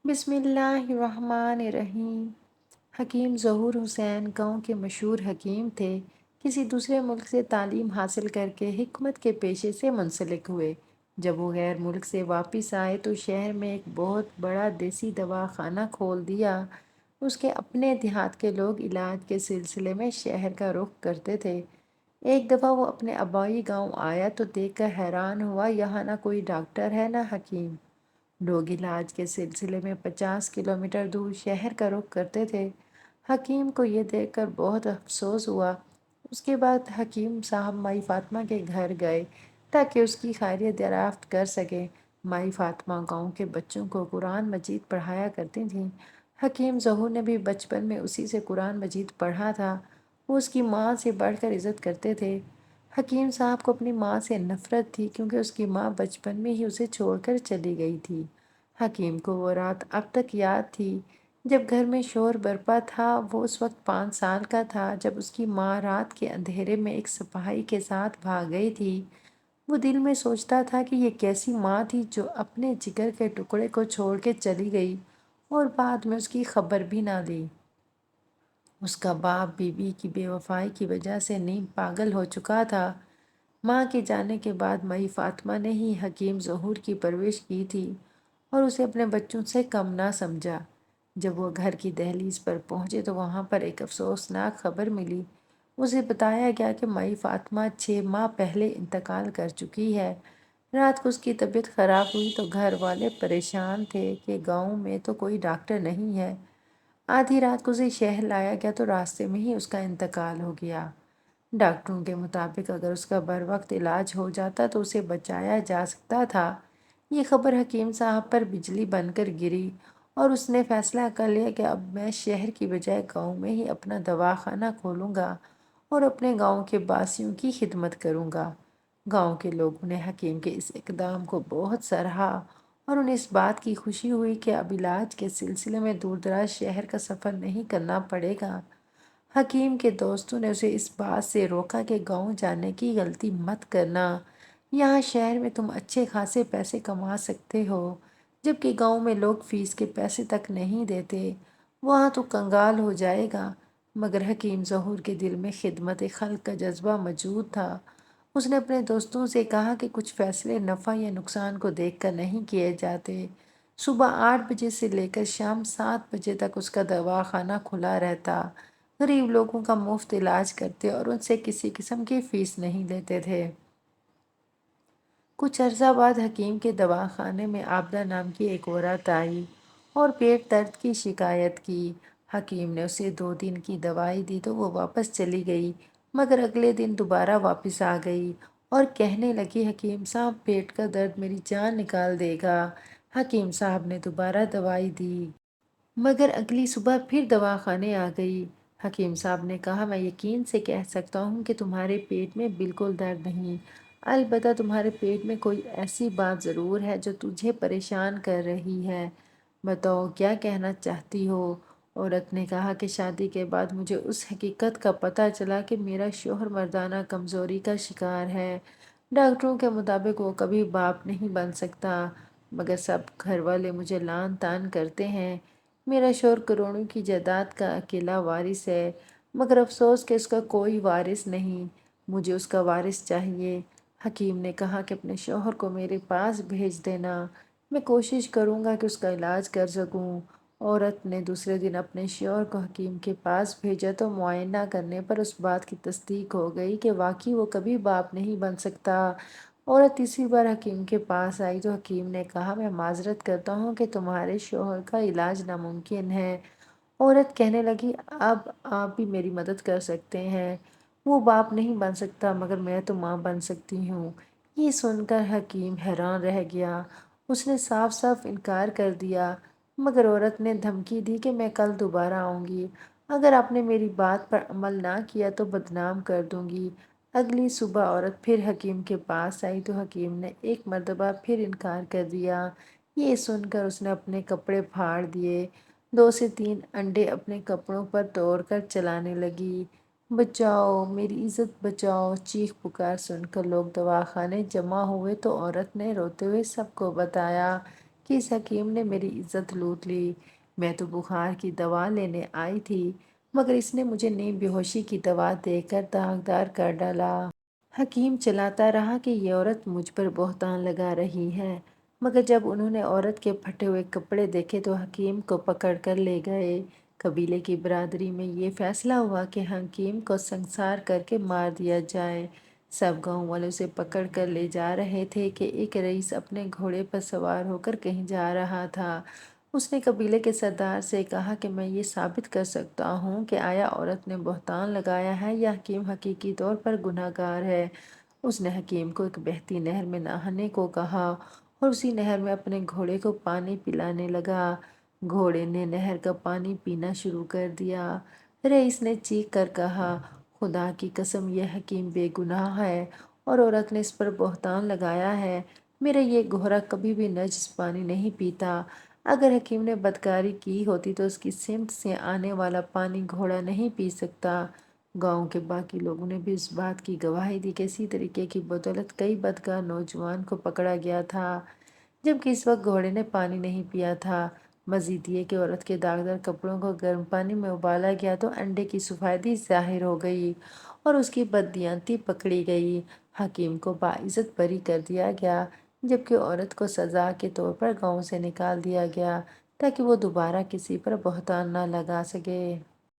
بسم اللہ الرحمن الرحیم۔ حکیم ظہور حسین گاؤں کے مشہور حکیم تھے۔ کسی دوسرے ملک سے تعلیم حاصل کر کے حکمت کے پیشے سے منسلک ہوئے۔ جب وہ غیر ملک سے واپس آئے تو شہر میں ایک بہت بڑا دیسی دوا خانہ کھول دیا۔ اس کے اپنے دیہات کے لوگ علاج کے سلسلے میں شہر کا رخ کرتے تھے۔ ایک دفعہ وہ اپنے آبائی گاؤں آیا تو دیکھ کر حیران ہوا، یہاں نہ کوئی ڈاکٹر ہے نہ حکیم۔ لوگ علاج کے سلسلے میں 50 کلومیٹر دور شہر کا رخ کرتے تھے۔ حکیم کو یہ دیکھ کر بہت افسوس ہوا۔ اس کے بعد حکیم صاحب مائی فاطمہ کے گھر گئے تاکہ اس کی خیریت دریافت کر سکیں۔ مائی فاطمہ گاؤں کے بچوں کو قرآن مجید پڑھایا کرتی تھیں۔ حکیم ظہور نے بھی بچپن میں اسی سے قرآن مجید پڑھا تھا۔ وہ اس کی ماں سے بڑھ کر عزت کرتے تھے۔ حکیم صاحب کو اپنی ماں سے نفرت تھی کیونکہ اس کی ماں بچپن میں ہی اسے چھوڑ کر چلی گئی تھی۔ حکیم کو وہ رات اب تک یاد تھی جب گھر میں شور برپا تھا۔ وہ اس وقت 5 سال کا تھا جب اس کی ماں رات کے اندھیرے میں ایک سپاہی کے ساتھ بھاگ گئی تھی۔ وہ دل میں سوچتا تھا کہ یہ کیسی ماں تھی جو اپنے جگر کے ٹکڑے کو چھوڑ کے چلی گئی اور بعد میں اس کی خبر بھی نہ لی۔ اس کا باپ بی بی کی بے وفائی کی وجہ سے نیم پاگل ہو چکا تھا۔ ماں کے جانے کے بعد مائی فاطمہ نے ہی حکیم ظہور کی پرورش کی تھی اور اسے اپنے بچوں سے کم نہ سمجھا۔ جب وہ گھر کی دہلیز پر پہنچے تو وہاں پر ایک افسوسناک خبر ملی۔ اسے بتایا گیا کہ مائی فاطمہ 6 ماہ پہلے انتقال کر چکی ہے۔ رات کو اس کی طبیعت خراب ہوئی تو گھر والے پریشان تھے کہ گاؤں میں تو کوئی ڈاکٹر نہیں ہے۔ آدھی رات کو اسے شہر لایا گیا تو راستے میں ہی اس کا انتقال ہو گیا۔ ڈاکٹروں کے مطابق اگر اس کا بر وقت علاج ہو جاتا تو اسے بچایا جا سکتا تھا۔ یہ خبر حکیم صاحب پر بجلی بن کر گری اور اس نے فیصلہ کر لیا کہ اب میں شہر کی بجائے گاؤں میں ہی اپنا دواخانہ کھولوں گا اور اپنے گاؤں کے باسیوں کی خدمت کروں گا۔ گاؤں کے لوگوں نے حکیم کے اس اقدام کو بہت سراہا اور انہیں اس بات کی خوشی ہوئی کہ اب علاج کے سلسلے میں دور دراز شہر کا سفر نہیں کرنا پڑے گا۔ حکیم کے دوستوں نے اسے اس بات سے روکا کہ گاؤں جانے کی غلطی مت کرنا۔ یہاں شہر میں تم اچھے خاصے پیسے کما سکتے ہو جبکہ گاؤں میں لوگ فیس کے پیسے تک نہیں دیتے۔ وہاں تو کنگال ہو جائے گا۔ مگر حکیم ظہور کے دل میں خدمت خلق کا جذبہ موجود تھا۔ اس نے اپنے دوستوں سے کہا کہ کچھ فیصلے نفع یا نقصان کو دیکھ کر نہیں کیے جاتے۔ صبح 8 بجے سے لے کر شام 7 بجے تک اس کا دواخانہ کھلا رہتا۔ غریب لوگوں کا مفت علاج کرتے اور ان سے کسی قسم کی فیس نہیں لیتے تھے۔ کچھ عرصہ بعد حکیم کے دواخانے میں عابدہ نام کی ایک عورت آئی اور پیٹ درد کی شکایت کی۔ حکیم نے اسے 2 دن کی دوائی دی تو وہ واپس چلی گئی، مگر اگلے دن دوبارہ واپس آ گئی اور کہنے لگی، حکیم صاحب پیٹ کا درد میری جان نکال دے گا۔ حکیم صاحب نے دوبارہ دوائی دی مگر اگلی صبح پھر دواخانے آ گئی۔ حکیم صاحب نے کہا، میں یقین سے کہہ سکتا ہوں کہ تمہارے پیٹ میں بالکل درد نہیں، البتہ تمہارے پیٹ میں کوئی ایسی بات ضرور ہے جو تجھے پریشان کر رہی ہے۔ بتاؤ کیا کہنا چاہتی ہو؟ عورت نے کہا کہ شادی کے بعد مجھے اس حقیقت کا پتہ چلا کہ میرا شوہر مردانہ کمزوری کا شکار ہے۔ ڈاکٹروں کے مطابق وہ کبھی باپ نہیں بن سکتا، مگر سب گھر والے مجھے لعن طعن کرتے ہیں۔ میرا شوہر کروڑوں کی جائیداد کا اکیلا وارث ہے، مگر افسوس کہ اس کا کوئی وارث نہیں۔ مجھے اس کا وارث چاہیے۔ حکیم نے کہا کہ اپنے شوہر کو میرے پاس بھیج دینا، میں کوشش کروں گا کہ اس کا علاج کر سکوں۔ عورت نے دوسرے دن اپنے شوہر کو حکیم کے پاس بھیجا تو معائنہ کرنے پر اس بات کی تصدیق ہو گئی کہ واقعی وہ کبھی باپ نہیں بن سکتا۔ عورت تیسری بار حکیم کے پاس آئی تو حکیم نے کہا، میں معذرت کرتا ہوں کہ تمہارے شوہر کا علاج ناممکن ہے۔ عورت کہنے لگی، اب آپ بھی میری مدد کر سکتے ہیں۔ وہ باپ نہیں بن سکتا مگر میں تو ماں بن سکتی ہوں۔ یہ سن کر حکیم حیران رہ گیا۔ اس نے صاف صاف انکار کر دیا، مگر عورت نے دھمکی دی کہ میں کل دوبارہ آؤں گی، اگر آپ نے میری بات پر عمل نہ کیا تو بدنام کر دوں گی۔ اگلی صبح عورت پھر حکیم کے پاس آئی تو حکیم نے ایک مرتبہ پھر انکار کر دیا۔ یہ سن کر اس نے اپنے کپڑے پھاڑ دیے، 2 سے 3 انڈے اپنے کپڑوں پر توڑ کر چلانے لگی۔ بچاؤ میری عزت بچاؤ! چیخ پکار سن کر لوگ دواخانے جمع ہوئے تو عورت نے روتے ہوئے سب کو بتایا کہ اس حکیم نے میری عزت لوٹ لی۔ میں تو بخار کی دوا لینے آئی تھی، مگر اس نے مجھے نیم بے ہوشی کی دوا دے کر داغدار کر ڈالا۔ حکیم چلاتا رہا کہ یہ عورت مجھ پر بہتان لگا رہی ہے، مگر جب انہوں نے عورت کے پھٹے ہوئے کپڑے دیکھے تو حکیم کو پکڑ کر لے گئے۔ قبیلے کی برادری میں یہ فیصلہ ہوا کہ حکیم کو سنسار کر کے مار دیا جائے۔ سب گاؤں والوں سے پکڑ کر لے جا رہے تھے کہ ایک رئیس اپنے گھوڑے پر سوار ہو کر کہیں جا رہا تھا۔ اس نے قبیلے کے سردار سے کہا کہ میں یہ ثابت کر سکتا ہوں کہ آیا عورت نے بہتان لگایا ہے یا حکیم حقیقی طور پر گناہ گار ہے۔ اس نے حکیم کو ایک بہتی نہر میں نہانے کو کہا اور اسی نہر میں اپنے گھوڑے کو پانی پلانے لگا۔ گھوڑے نے نہر کا پانی پینا شروع کر دیا۔ رئیس نے چیخ کر کہا، خدا کی قسم یہ حکیم بے گناہ ہے اور عورت نے اس پر بہتان لگایا ہے۔ میرا یہ گھوڑا کبھی بھی نجس پانی نہیں پیتا۔ اگر حکیم نے بدکاری کی ہوتی تو اس کی سمت سے آنے والا پانی گھوڑا نہیں پی سکتا۔ گاؤں کے باقی لوگوں نے بھی اس بات کی گواہی دی کہ اسی طریقے کی بدولت کئی بدکار نوجوان کو پکڑا گیا تھا، جبکہ اس وقت گھوڑے نے پانی نہیں پیا تھا۔ مزید یہ کہ عورت کے داغدار کپڑوں کو گرم پانی میں ابالا گیا تو انڈے کی سفیدی ظاہر ہو گئی اور اس کی بددیانتی پکڑی گئی۔ حکیم کو باعزت بری کر دیا گیا، جبکہ عورت کو سزا کے طور پر گاؤں سے نکال دیا گیا تاکہ وہ دوبارہ کسی پر بہتان نہ لگا سکے۔